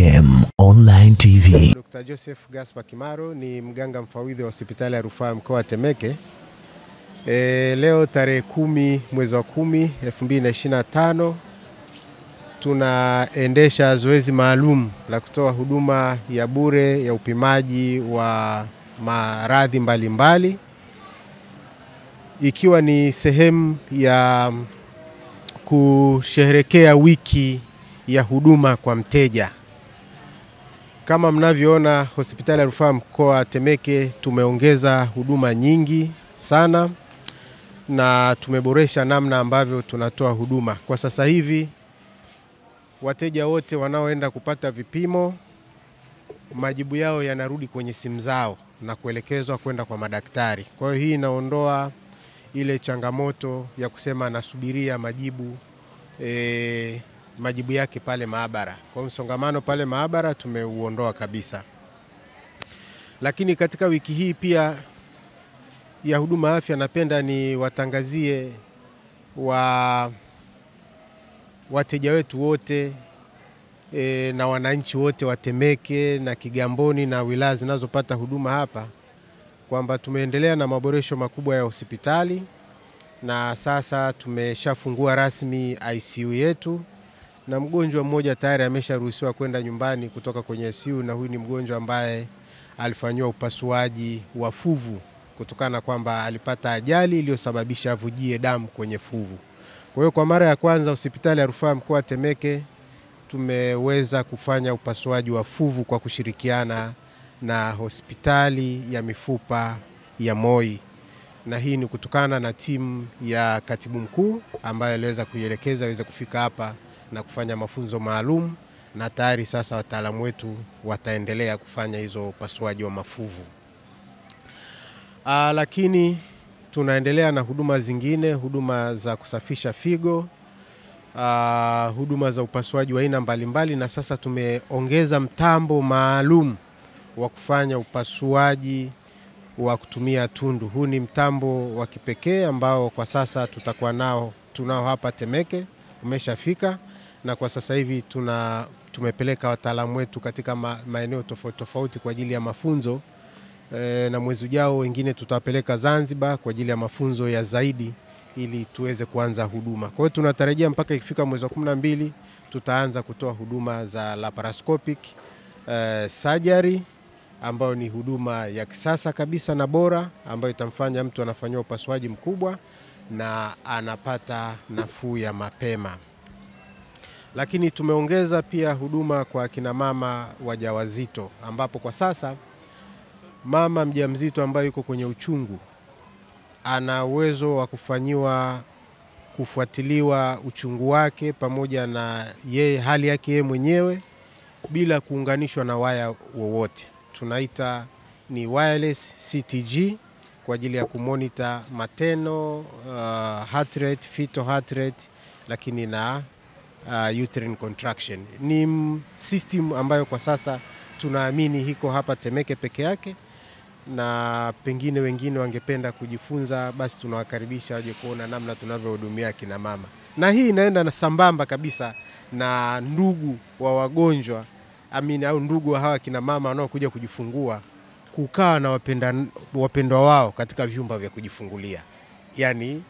IM Online TV. Dr. Joseph Gaspar Kimaro ni mganga mfawidhi wa hospitali ya rufaa mkoa wa Temeke. Leo tarehe 10 mwezi wa 10 2025 tunaendesha zoezi maalum la kutoa huduma ya bure ya upimaji wa maradhi mbalimbali, ikiwa ni sehemu ya kusherehekea wiki ya huduma kwa mteja. Kama mnavyoona, hospitali ya rufaa mkoa wa Temeke tumeongeza huduma nyingi sana na tumeboresha namna ambavyo tunatoa huduma. Kwa sasa hivi wateja wote wanaoenda kupata vipimo, majibu yao yanarudi kwenye simu zao na kuelekezwa kwenda kwa madaktari. Kwa hiyo hii inaondoa ile changamoto ya kusema nasubiria majibu yake pale maabara. Kwa msongamano pale maabara tumeuondoa kabisa. Lakini katika wiki hii pia ya huduma afya, napenda ni watangazie wateja wetu wote na wananchi wote wa Temeke na Kigamboni na wilaya zinazopata huduma hapa kwamba tumeendelea na maboresho makubwa ya hospitali, na sasa tumeshafungua rasmi ICU yetu, na mgonjwa mmoja tayari amesharuhusiwa kwenda nyumbani kutoka kwenye ICU, na huyu ni mgonjwa ambaye alifanywa upasuaji wa fuvu kutokana kwamba alipata ajali iliyosababisha avujie damu kwenye fuvu. Kwa hiyo kwa mara ya kwanza hospitali ya rufaa mkoa wa Temeke tumeweza kufanya upasuaji wa fuvu kwa kushirikiana na hospitali ya mifupa ya Moi, na hii ni kutokana na timu ya katibu mkuu ambaye aliweza kuielekeza aweze kufika hapa na kufanya mafunzo maalum, na tayari sasa wataalamu wetu wataendelea kufanya hizo upasuaji wa mafuvu. Lakini tunaendelea na huduma zingine, huduma za kusafisha figo, huduma za upasuaji wa aina mbalimbali, na sasa tumeongeza mtambo maalum wa kufanya upasuaji wa kutumia tundu. Huu ni mtambo wa kipekee ambao kwa sasa tunao hapa Temeke, umeshafika, na kwa sasa hivi tumepeleka wataalamu wetu katika maeneo tofauti tofauti kwa ajili ya mafunzo, na mwezi ujao wengine tutawapeleka Zanzibar kwa ajili ya mafunzo ya zaidi ili tuweze kuanza huduma. Kwa hiyo tunatarajia mpaka ikifika mwezi wa 12 tutaanza kutoa huduma za laparoscopic surgery, ambayo ni huduma ya kisasa kabisa na bora, ambayo itamfanya mtu anafanywa upasuaji mkubwa na anapata nafuu ya mapema. Lakini tumeongeza pia huduma kwa kina mama wajawazito, ambapo kwa sasa mama mjamzito ambaye yuko kwenye uchungu ana uwezo wa kufuatiliwa uchungu wake pamoja na hali yake yeye mwenyewe bila kuunganishwa na waya wowote. Tunaita ni wireless CTG kwa ajili ya kumonitor maternal heart rate, fetal heart rate, lakini na uterine contraction. Ni system ambayo kwa sasa tunaamini hiko hapa Temeke peke yake, na pengine wengine wangependa kujifunza, basi tunawakaribisha waje kuona namna tunavyohudumia kina mama. Na hii inaenda na sambamba kabisa na ndugu wa wagonjwa au ndugu wa hawa kina mama wanaokuja kujifungua kukaa na wapendwa wao katika vyumba vya kujifungulia, yani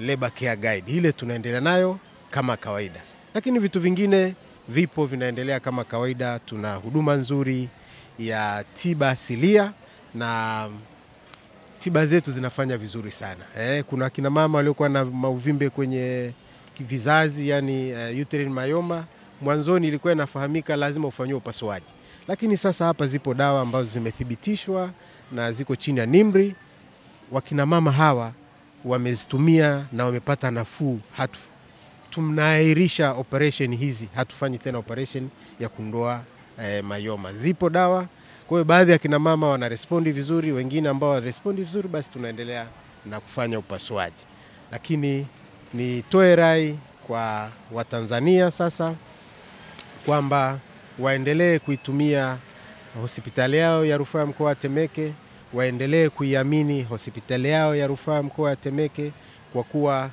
labor care guide. Ile tunaendelea nayo kama kawaida, lakini vitu vingine vipo vinaendelea kama kawaida. Tuna huduma nzuri ya tiba asilia na tiba zetu zinafanya vizuri sana. Kuna kina mama waliokuwa na mauvimbe kwenye vizazi, yani uterine myoma. Mwanzoni ilikuwa inafahamika lazima ufanywe upasuaji, lakini sasa hapa zipo dawa ambazo zimethibitishwa na ziko chini ya NIMR. Wakina mama hawa wamezitumia na wamepata nafuu. Tunaahirisha operation hizi, hatufanyi tena operation ya kuondoa myoma. Zipo dawa. Kwa hiyo baadhi ya kina mama wanarespondi vizuri, wengine ambao wanarespondi vizuri basi tunaendelea na kufanya upasuaji. Lakini nitoe rai kwa Watanzania sasa kwamba waendelee kuitumia hospitali yao ya rufaa mkoa wa Temeke, waendelee kuiamini hospitali yao ya rufaa mkoa wa Temeke, kwa kuwa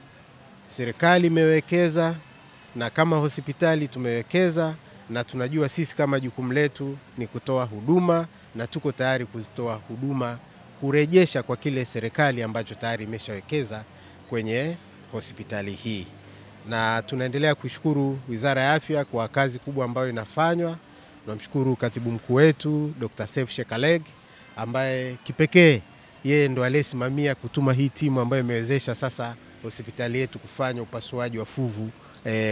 serikali imewekeza na kama hospitali tumewekeza na tunajua sisi kama jukumu letu ni kutoa huduma, na tuko tayari kuzitoa huduma kurejesha kwa kile serikali ambacho tayari imeshawekeza kwenye hospitali hii. Na tunaendelea kushukuru Wizara ya Afya kwa kazi kubwa ambayo inafanywa. Tunamshukuru Katibu Mkuu wetu Dr. Seif Shekaleg ambaye kipekee yeye ndo aliyesimamia kutuma hii timu ambayo imewezesha sasa hospitali yetu kufanya upasuaji wa fuvu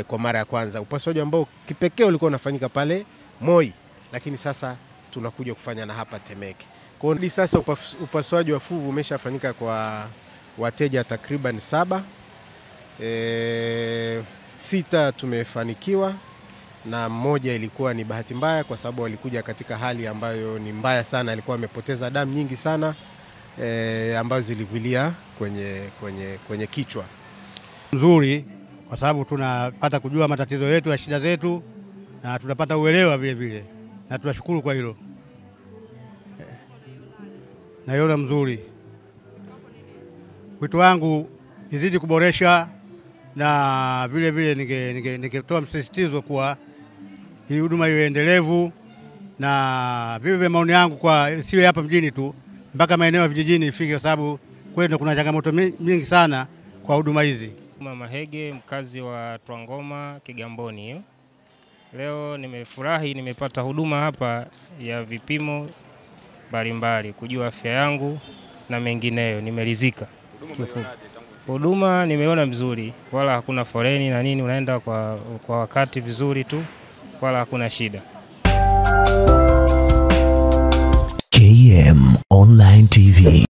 kwa mara ya kwanza. Upasuaji ambao kipekee ulikuwa unafanyika pale Moi, lakini sasa tunakuja kufanya na hapa Temeke. Kwa hiyo sasa upasuaji wa fuvu umeshafanyika kwa wateja takriban 7. 6 tumefanikiwa na mmoja ilikuwa ni bahati mbaya kwa sababu walikuja katika hali ambayo ni mbaya sana, alikuwa amepoteza damu nyingi sana ambazo zilivilia kwenye kichwa. Nzuri kwa sababu tunapata kujua matatizo yetu ya shida zetu na tunapata uelewa vile vile, na tunashukuru kwa hilo. Naiona mzuri. Wito wangu izidi kuboresha, na vile vile ningetoa msisitizo kwa hii huduma iwe endelevu, na vile vile maoni yangu kwa siwe hapa mjini tu, mpaka maeneo ya vijijini ifike, kwa sababu kwetu kuna changamoto nyingi sana kwa huduma hizi. Mama Hege, mkazi wa Twangoma Kigamboni hiyo. Leo nimefurahi, nimepata huduma hapa ya vipimo mbalimbali, kujua afya yangu na mengineyo, nimeridhika. Huduma nimeona mzuri, wala hakuna foleni na nini, unaenda kwa wakati vizuri tu, wala hakuna shida. KM Online TV.